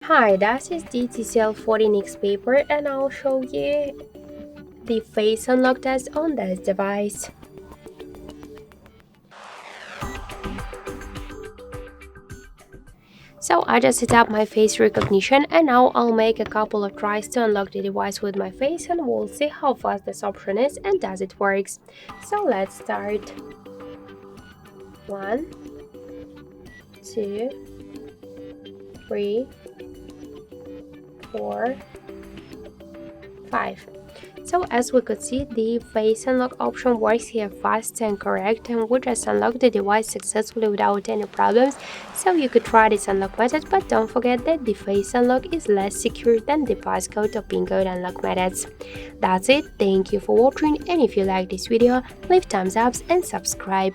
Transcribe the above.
Hi, this is the TCL 40 NxtPaper and I'll show you the face unlock test on this device. So I just set up my face recognition and now I'll make a couple of tries to unlock the device with my face and we'll see how fast this option is and does it works. So let's start. 1, 2, 3, 4, 5. So as we could see, the face unlock option works here fast and correct, and we just unlock the device successfully without any problems. So you could try this unlock method, but don't forget that the face unlock is less secure than the passcode or pin code unlock methods. That's it, thank you for watching, and if you like this video, leave thumbs up and subscribe.